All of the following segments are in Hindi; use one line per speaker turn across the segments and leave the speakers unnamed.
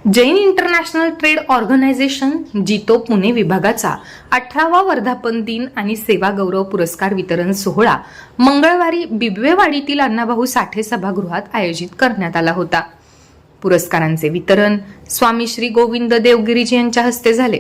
जैन इंटरनॅशनल ट्रेड ऑर्गनायझेशन जितो पुणे विभागाचा 18वा वर्धापन दिन आणि सेवा गौरव पुरस्कार वितरण सोहळा मंगळवारी बिबवेवाडीतील अण्णाभाऊ साठे सभागृहात आयोजित करण्यात आला होता. पुरस्कारांचे वितरण स्वामी श्री गोविंद देवगिरीजी यांच्या हस्ते झाले.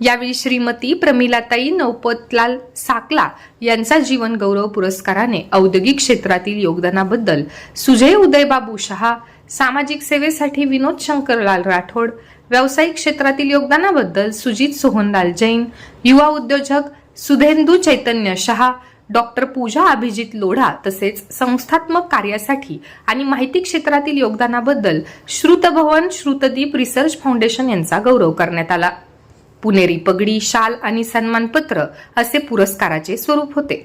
यावेळी श्रीमती प्रमिलाताई नौपतलाल साकला यांचा जीवन गौरव पुरस्काराने औद्योगिक क्षेत्रातील योगदानाबद्दल सुजय उदयबाबू शहा, सामाजिक सेवेसाठी विनोद शंकरलाल राठोड, व्यावसायिक क्षेत्रातील योगदानाबद्दल सुजित सोहनलाल जैन, युवा उद्योजक सुधेंदू चैतन्य शहा, डॉक्टर पूजा अभिजित लोढा तसेच संस्थात्मक कार्यासाठी आणि माहिती क्षेत्रातील योगदानाबद्दल श्रुतभवन श्रुतदीप रिसर्च फाउंडेशन यांचा गौरव करण्यात आला. पुणेरी पगडी, शाल आणि सन्मानपत्र असे पुरस्काराचे स्वरूप होते.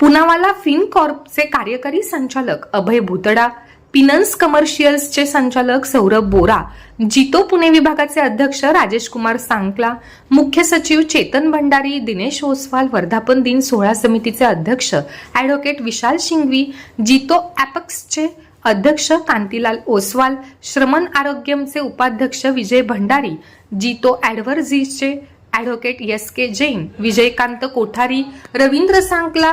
पुनावाला फिनकॉर्पचे कार्यकारी संचालक अभय भुतडा, पिनन्स कमर्शियल्सचे संचालक सौरभ बोरा, जितो पुणे विभागाचे अध्यक्ष राजेश कुमार सांकला, मुख्य सचिव चेतन भंडारी, दिनेश ओसवाल, वर्धापन दिन सोहळा समितीचे अध्यक्ष ॲडव्होकेट विशाल शिंगवी, जितो ॲपक्सचे अध्यक्ष कांतीलाल ओसवाल, श्रमण आरोग्यमचे उपाध्यक्ष विजय भंडारी, जितो ॲडव्हर्झीचे ॲडव्होकेट एस के जैन, विजयकांत कोठारी, रवींद्र सांकला,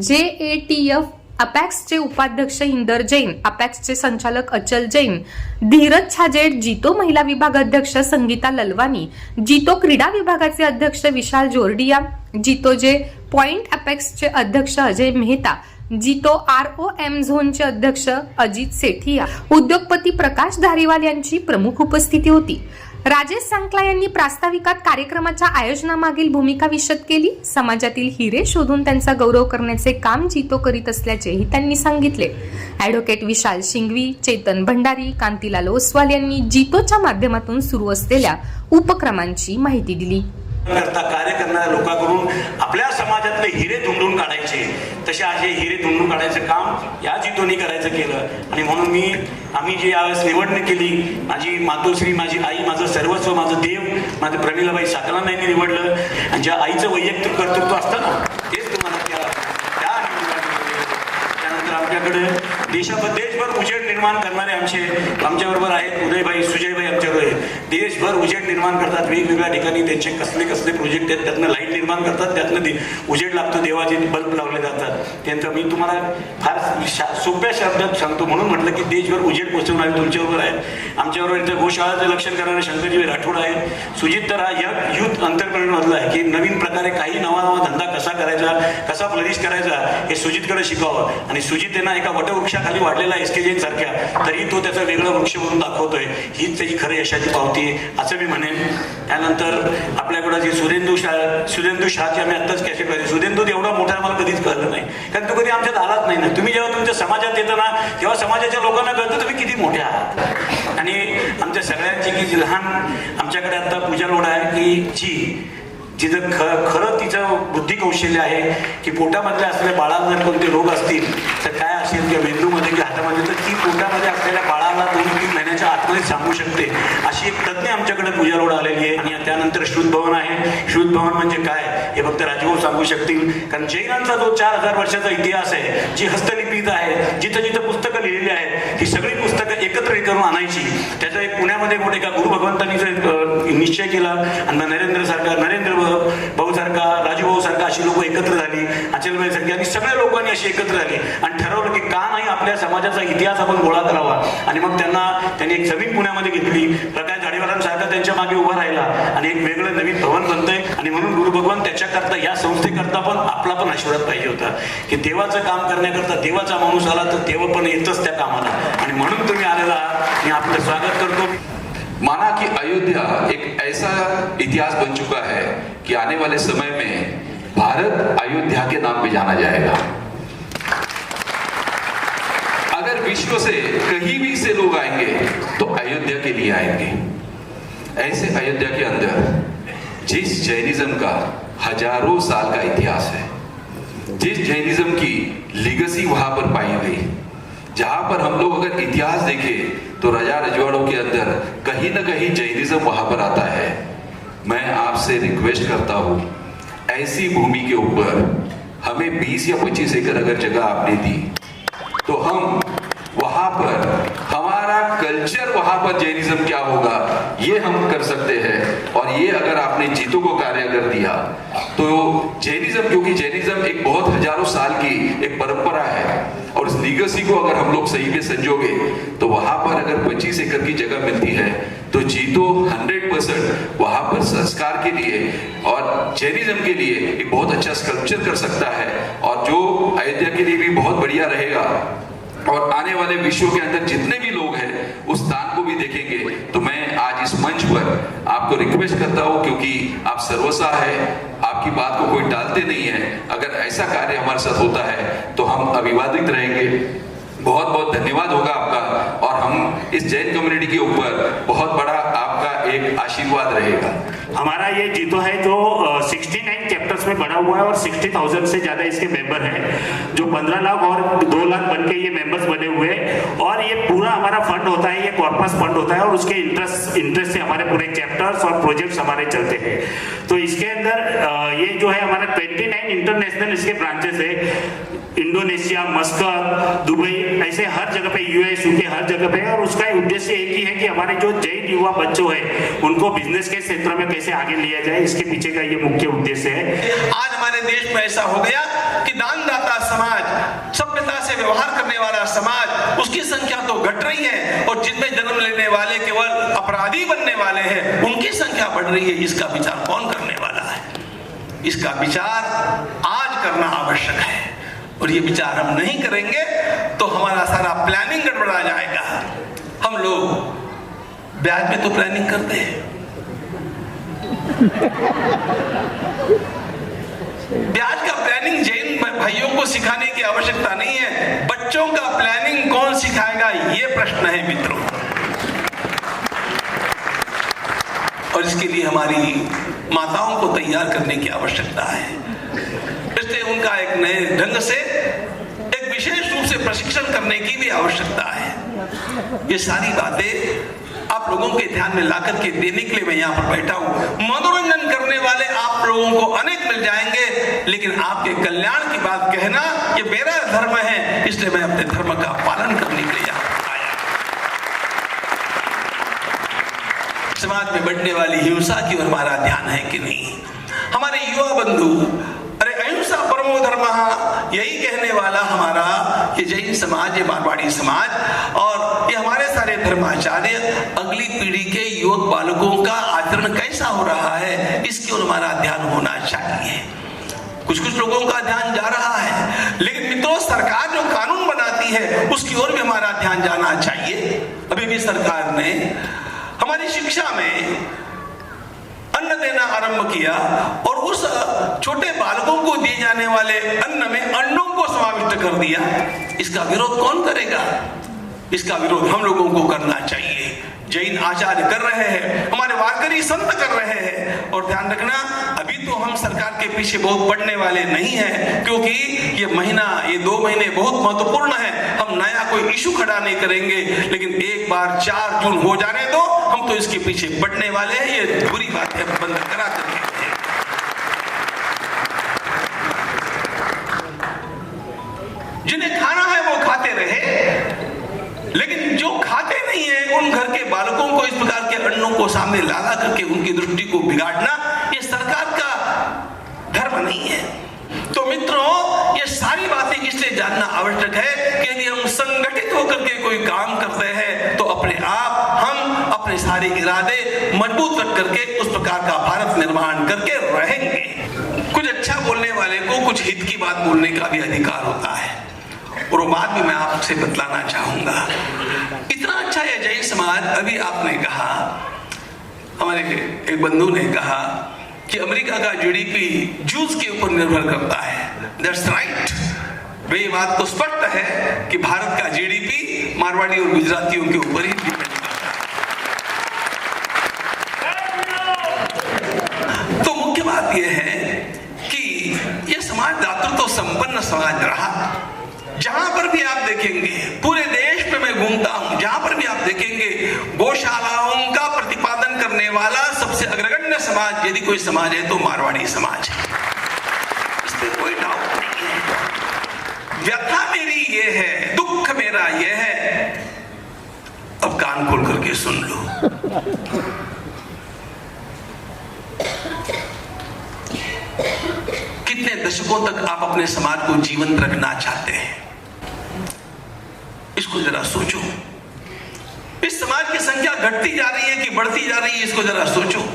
JATF अपॅक्सचे उपाध्यक्ष इंदर जैन, अपॅक्सचे संचालक अचल जैन, धीरज छाजेड, जितो महिला विभाग अध्यक्ष संगीता ललवानी, जितो क्रीडा विभागाचे अध्यक्ष विशाल जोरडिया, जितो जे पॉइंट अपॅक्सचे अध्यक्ष अजय मेहता, जितो ROM झोनचे अध्यक्ष अजित सेठिया, उद्योगपती प्रकाश धारीवाल यांची प्रमुख उपस्थिती होती. राजेश सांकला यांनी प्रास्ताविकात कार्यक्रमाच्या आयोजनामागील भूमिका विशद केली. समाजातील हिरे शोधून त्यांचा गौरव करण्याचे काम जितो करीत असल्याचेही त्यांनी सांगितले. ॲडव्होकेट विशाल शिंगवी, चेतन भंडारी, कांतीलाल ओसवाल यांनी जितोच्या माध्यमातून सुरू असलेल्या उपक्रमांची माहिती दिली.
कार्य करणाऱ्या लोकांकडून आपल्या समाजातले हिरे धुंडून काढायचे, तसे असे हिरे धुंडून काढायचं काम या जितोनी करायचं केलं. आणि म्हणून आम्ही जी यावेळेस निवडणूक केली, माझी मातोश्री, माझी आई, माझं सर्वस्व, माझं देव, माझं प्रमिलाबाई साकलांना निवडलं. आणि ज्या आईचं वैयक्तिक कर्तृत्व असतं ना, तेच तुम्हाला त्यानंतर आमच्याकडे देशभर उजेड निर्माण करणारे आमच्याबरोबर आहेत. उदयभाई, सुजयभाई आमच्याबरोबर आहेत. देशभर उजेड निर्माण करतात. वेगवेगळ्या ठिकाणी त्यांचे कसले प्रोजेक्ट आहेत, त्यातनं लाईट निर्माण करतात, त्यातनं उजेड लागतो, देवाचे बल्ब लावले जातात. त्यानंतर मी तुम्हाला फार सोप्या शब्दात सांगतो, म्हणून म्हटलं की देशभर उजेड पोहोचवणारे तुमच्याबरोबर आहेत. आमच्याबरोबर इथं गोशाळाचं लक्षण करणारे शंकरजी राठोड आहेत. सुजित तर हा युथ अंतरप्रेन्योर मधला आहे की नवीन प्रकारे काही नवा धंदा कसा करायचा, कसा फ्लरिश करायचा हे सुजितकडे शिकावं. आणि सुजित त्यांना एका वटवृक्षाखाली वाढलेला SK जैन सारख्या, तरी तो त्याचा वेगळा वृक्ष म्हणून दाखवतोय. हीच त्याची खरी यशाची पावती आहे असं मी म्हणेन. त्यानंतर आपल्याकडे जे सुधेंदू शहाची आम्ही आत्ताच कॅसेट पाहिजे. सुधेंदू एवढा मोठा आम्हाला कधीच कळलं नाही, कारण तो कधी आमच्यात आलाच नाही ना. तुम्ही जेव्हा तुमच्या समाजात येता ना, तेव्हा समाजाच्या लोकांना कळतं तुम्ही किती मोठे आहात. आणि आमच्या सगळ्यांची की लहान आमच्याकडे आता पूजा लोढा आहे की जिथं खरं तिचं बुद्धी कौशल्य आहे की पोटामध्ये असलेल्या बाळाला जर कोणते रोग असतील तर काय असेल, किंवा मेंदूमध्ये किंवा हातामध्ये, तर ती पोटामध्ये असलेल्या बाळाला 2-3 महिन्याच्या आतमध्ये सांगू शकते. अशी एक तज्ञ आमच्याकडे पूजा लोढा आलेली आहे. आणि त्यानंतर श्रुतभवन आहे. श्रुतभवन म्हणजे काय हे फक्त राजभाऊ सांगू शकतील, कारण जैनांचा जो 4000 वर्षाचा इतिहास आहे, जी हस्तलिपीत आहे, जिथं जिथं पुस्तकं लिहिलेली आहेत, ही सगळी पुस्तकं एकत्र करून आणायची. त्याचा एक पुण्यामध्ये मोठे का गुरु भगवंतांनी निश्चय केला. आणि नरेंद्र भाऊ सारखा, राजू भाऊ सारखा अशी लोक एकत्र झाली, अचलबाई सारखी, आणि सगळ्या लोकांनी अशी एकत्र झाली आणि ठरवलं की का नाही आपल्या समाजाचा इतिहास आपण गोळा करावा. आणि मग त्यांनी एक जमीन पुण्यामध्ये घेतली. प्रकाश धाडीवालांसारखा त्यांच्या मागे उभा राहिला आणि एक वेगळं नवीन भवन बनतंय. आणि म्हणून गुरु भगवान त्याच्याकरता, या संस्थेकरता पण आपला पण आशीर्वाद पाहिजे होता की देवाचं काम करण्याकरता देवाचा माणूस आला तर देव पण येतच त्या कामाला. आणि म्हणून तुम्ही आलेला आहात, मी आपलं स्वागत करतो.
माना कि अयोध्या एक ऐसा इतिहास बन चुका है कि आने वाले समय में भारत अयोध्या के नाम पे जाना जाएगा. अगर विश्व से कहीं भी से लोग आएंगे तो अयोध्या के लिए आएंगे. ऐसे अयोध्या के अंदर जिस जैनिज्म का हजारों साल का इतिहास है, जिस जैनिज्म की लीगेसी वहां पर पाई गई, जहां पर हम लोग अगर इतिहास देखें तो राजा रजवाड़ों के अंदर कहीं ना कहीं जैनिज्म वहां पर आता है. मैं आपसे रिक्वेस्ट करता हूं, ऐसी भूमि के ऊपर हमें 20 या 25 एकड़ अगर जगह आपने दी तो हम वहां पर हमारा कल्चर, वहां पर जैनिज्म क्या होगा ये हम कर सकते हैं। और ये अगर आपने जीतो को कार्य कर दिया तो जैनिज्म, क्योंकि जैनिज्म एक बहुत हजारों साल की एक परंपरा है और इस लीगेसी को अगर हम लोग सही में संजोगे तो वहां पर अगर 25 एकड़ की जगह मिलती है तो जीतो 100% वहां पर संस्कार के लिए और जैनिज्म के लिए एक बहुत अच्छा स्कल्पचर कर सकता है और जो अयोध्या के लिए भी बहुत बढ़िया रहेगा। और आने वाले विश्व के अंदर जितने भी लोग हैं उस स्थान को भी देखेंगे। तो मैं आज इस मंच पर आपको रिक्वेस्ट करता हूं, क्योंकि आप सर्वसा है, आपकी बात को कोई टालते नहीं है, अगर ऐसा कार्य हमारे साथ होता है तो हम अभिवादित रहेंगे। बहुत बहुत धन्यवाद होगा आपका और हम इस जैन कम्युनिटी के ऊपर बहुत बड़ा आपका एक आशीर्वाद रहेगा।
हमारा ये जीतो है जो 69 चैप्टर्स में बना हुआ है और 60,000 से ज्यादा इसके मेंबर हैं, जो 15 लाख और 2 लाख बन के ये मेंबर्स बने हुए हैं। और ये पूरा हमारा फंड होता है, ये कॉर्पस फंड होता है और उसके इंटरेस्ट से हमारे पूरे चैप्टर्स और प्रोजेक्ट्स हमारे चलते हैं। तो इसके अंदर ये जो है हमारा 29 इंटरनेशनल इसके ब्रांचेस है, इंडोनेशिया, मस्कत, दुबई, ऐसे हर जगह पे, यूएस, यूके, हर जगह पे। और उसका उद्देश्य एक ही है कि हमारे जो जैन युवा बच्चों है उनको बिजनेस के क्षेत्र में कैसे आगे लिया जाए, इसके पीछे का ये मुख्य उद्देश्य है।
आज हमारे देश में ऐसा हो गया कि दानदाता समाज, सभ्यता से व्यवहार करने वाला समाज, उसकी संख्या तो घट रही है और जिनमें जन्म लेने वाले केवल अपराधी बनने वाले हैं उनकी संख्या बढ़ रही है। इसका विचार कौन करने वाला है? इसका विचार आज करना आवश्यक है और ये विचार हम नहीं करेंगे तो हमारा सारा प्लानिंग गड़बड़ा जाएगा। हम लोग ब्याज में तो प्लानिंग करते हैं, ब्याज का प्लानिंग जैन भाइयों को सिखाने की आवश्यकता नहीं है, बच्चों का प्लानिंग कौन सिखाएगा ये प्रश्न है मित्रों। और इसके लिए हमारी माताओं को तैयार करने की आवश्यकता है, इसलिए उनका एक नए ढंग से, एक विशेष रूप से प्रशिक्षण करने की भी आवश्यकता है। ये सारी बातें आप लोगों के ध्यान में लाकर के देने के लिए मैं यहाँ पर बैठा हूँ। मनोरंजन करने वाले आप लोगों को अनेक मिल जाएंगे, लेकिन आपके कल्याण की बात कहना ये मेरा धर्म है, इसलिए मैं अपने धर्म का पालन करने के लिए यहाँ आया। समाज में बढ़ने वाली हिंसा की ओर हमारा ध्यान है कि नहीं? हमारे युवा बंधु, अरे अहिंसा परमो धर्मः, यही कहने वाला हमारा ये जैन समाज, ये मारवाड़ी समाज और ये हमारे सारे धर्माचार्य अगली पीढ़ी के युवक बालकों का आचरण कैसा हो रहा है इसकी ओर हमारा ध्यान होना चाहिए। कुछ कुछ लोगों का ध्यान जा रहा है, लेकिन मित्रों सरकार जो कानून बनाती है उसकी ओर भी हमारा ध्यान जाना चाहिए। अभी भी सरकार ने हमारी शिक्षा में अन्न देना आरंभ किया और उस छोटे बालकों को दिए जाने वाले अन्न में अंडों को समाविष्ट कर दिया। इसका विरोध कौन करेगा? इसका विरोध हम लोगों को करना चाहिए। जैन आचार्य कर रहे हैं, हमारे वारकरी संत कर रहे हैं। और ध्यान रखना, अभी तो हम सरकार के पीछे बहुत पड़ने वाले नहीं हैं, क्योंकि ये महीना, ये 2 महीने बहुत महत्वपूर्ण है। हम नया कोई इशू खड़ा नहीं करेंगे, लेकिन एक बार 4 जून हो जाने दो, हम तो इसके पीछे पड़ने वाले हैं। ये बुरी बात है, बंद करा करके। जिन्हें खाना है वो खाते रहे, लेकिन जो खाते नहीं है उन घर के बालकों को इस प्रकार के अन्नों को सामने ला करके उनकी दृष्टि को बिगाड़ना ये सरकार का धर्म नहीं है। तो मित्रों, ये सारी बातें इसलिए जानना आवश्यक है कि यदि हम संगठित होकर के कोई काम करते हैं तो अपने आप हम अपने सारे इरादे मजबूत रख करके उस प्रकार का भारत निर्माण करके रहेंगे। कुछ अच्छा बोलने वाले को कुछ हित की बात बोलने का भी अधिकार होता है और वो बात भी मैं आपसे बतलाना चाहूंगा। इतना अच्छा है जैन समाज। अभी आपने कहा, हमारे एक बंधु ने कहा कि अमेरिका का जीडीपी जूस के ऊपर निर्भर करता है। That's right. ये बात तो स्पष्ट है कि भारत का जीडीपी मारवाड़ी और गुजरातियों के ऊपर ही डिपेंड करता है। तो मुख्य बात यह है कि यह समाज दातृत्व संपन्न समाज रहा। जहां पर भी आप देखेंगे, पूरे देश में मैं घूमता हूं, जहां पर भी आप देखेंगे गौशालाओं का प्रतिपादन करने वाला सबसे अग्रगण्य समाज यदि कोई समाज है तो मारवाड़ी समाज है। इसमें कोई डाउट नहीं है। व्यथा मेरी ये है, दुख मेरा ये है, अब कान खोल करके सुन लो। कितने दशकों तक आप अपने समाज को जीवंत रखना चाहते हैं, इसको जरा सोचो। इस समाज की संख्या घटती जा रही है कि बढ़ती जा रही है, इसको जरा सोचो।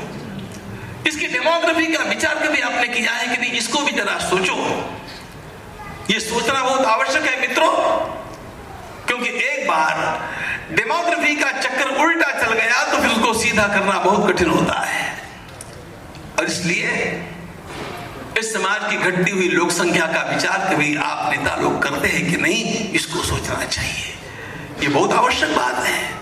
इसकी डेमोग्राफी का विचार कभी आपने किया है कि नहीं, इसको भी जरा सोचो। यह सोचना बहुत आवश्यक है मित्रों, क्योंकि एक बार डेमोग्राफी का चक्कर उल्टा चल गया तो फिर उसको सीधा करना बहुत कठिन होता है। और इसलिए इस समाज की घटती हुई लोक संख्या का विचार कभी आप नेता लोग करते हैं कि नहीं, इसको सोचना चाहिए। ये बहुत आवश्यक बात है।